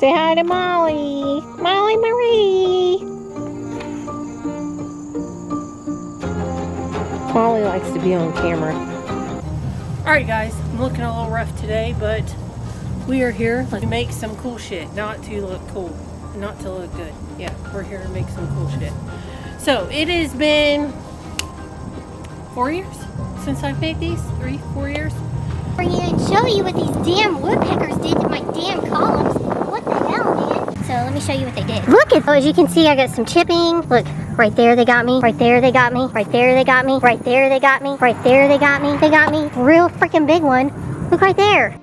Say hi to Molly. Molly Marie. Molly likes to be on camera. Alright guys, I'm looking a little rough today, but we are here to make some cool shit. Not to look cool. Not to look good. Yeah, we're here to make some cool shit. So, it has been 4 years since I've made these. 4 years. For you and show you what these damn woodpeckers did to my damn columns. What the hell, man? So let me show you what they did. Look at, as you can see, I got some chipping. Look, right there they got me. Right there they got me. Right there they got me. Right there they got me. Right there they got me. They got me. Real freaking big one. Look right there.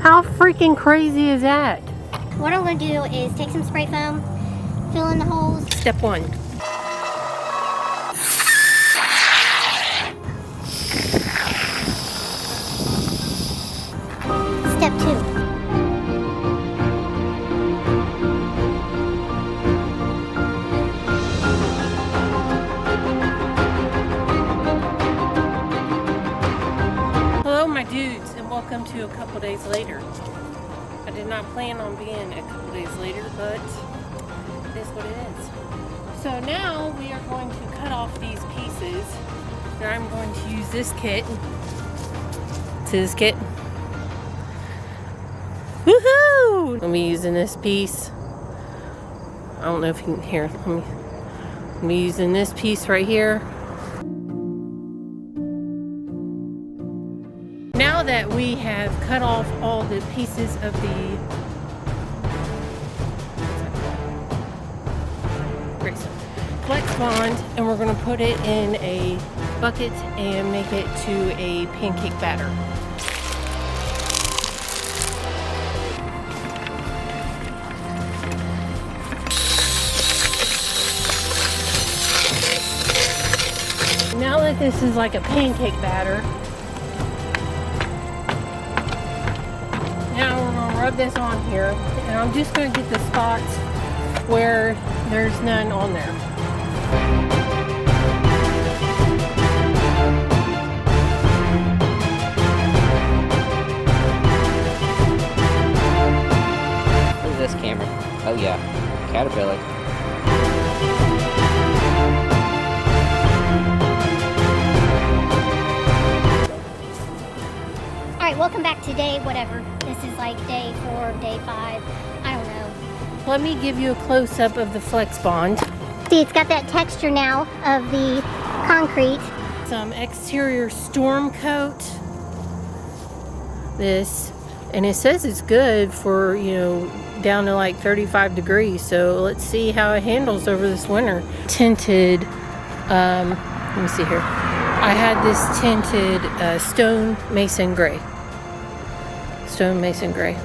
How freaking crazy is that? What I'm going to do is take some spray foam, fill in the holes. Step 1. Step 2. Hello my dudes, and welcome to a couple days later. I did not plan on being a couple days later, but it is what it is. So now we are going to cut off these pieces, and I'm going to use this kit. See this kit? Woohoo! I'll be using this piece. I don't know if you can hear. I'm using this piece right here. Now that we have cut off all the pieces of the Flex Bond, and we're going to put it in a bucket and make it to a pancake batter. Now that this is like a pancake batter, now we're going to rub this on here, and I'm just going to get the spots where there's none on there. What is this camera? Oh yeah, Caterpillar. Alright, welcome back to day whatever. This is like day 4, day 5. I don't know. Let me give you a close-up of the Flex Bond. See, it's got that texture now of the concrete. Some exterior storm coat. This, and it says it's good for, you know, down to like 35 degrees. So let's see how it handles over this winter. Tinted, let me see here. I had this tinted stone mason gray. Stone mason gray.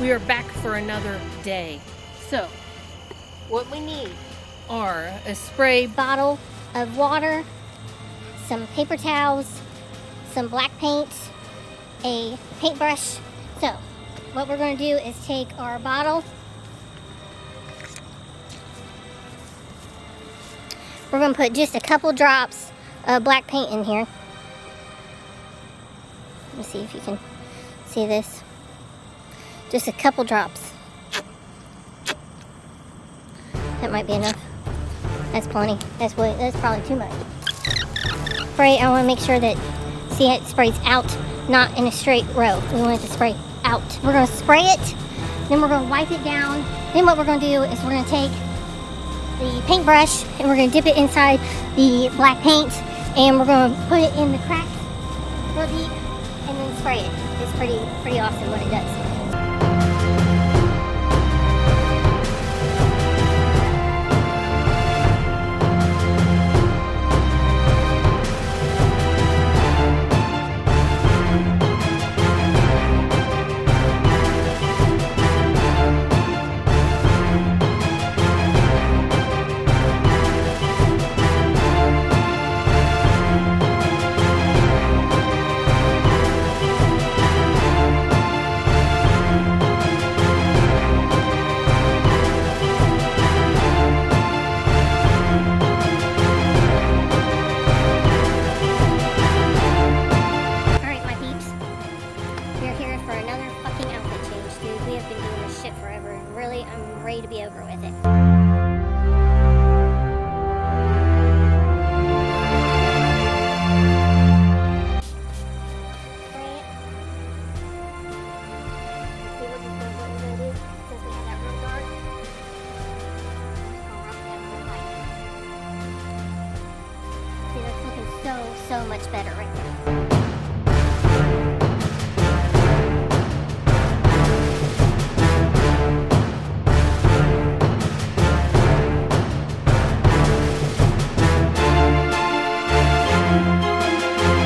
We are back for another day. So, what we need are a spray Bottle of water, some paper towels, some black paint, a paintbrush. So, what we're going to do is take our bottle. We're going to put just a couple drops of black paint in here. Let me see if you can see this. Just a couple drops. That might be enough. That's plenty. That's probably too much. Spray, I want to make sure that, see, it sprays out, not in a straight row. We want it to spray out. We're going to spray it, then we're going to wipe it down. Then what we're going to do is we're going to take the paintbrush and we're going to dip it inside the black paint and we're going to put it in the cracks for the and then spray it. It's pretty awesome what it does. I'm ready to be over with it. So much better right there.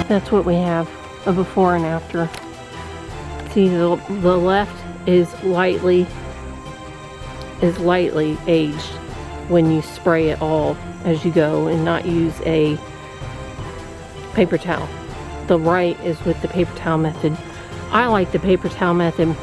That's what we have, a before and after. See, the left is lightly aged when you spray it all as you go and not use a paper towel. The right is with the paper towel method. I like the paper towel method.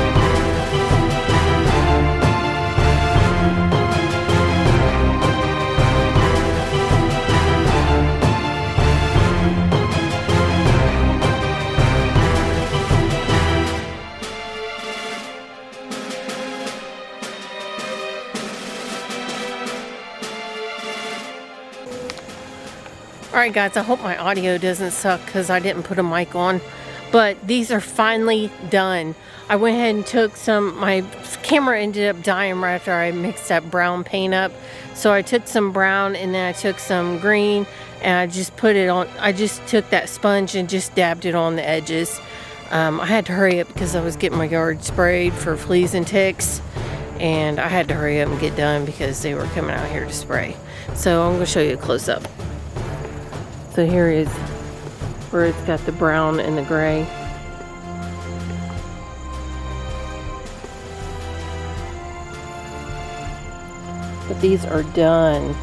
Alright guys, I hope my audio doesn't suck because I didn't put a mic on. But these are finally done. I went ahead and took some, my camera ended up dying right after I mixed that brown paint up. So I took some brown and then I took some green and I just put it on, I just took that sponge and just dabbed it on the edges. I had to hurry up because I was getting my yard sprayed for fleas and ticks. And I had to hurry up and get done because they were coming out here to spray. So I'm going to show you a close up. So here is where it's got the brown and the gray. But these are done.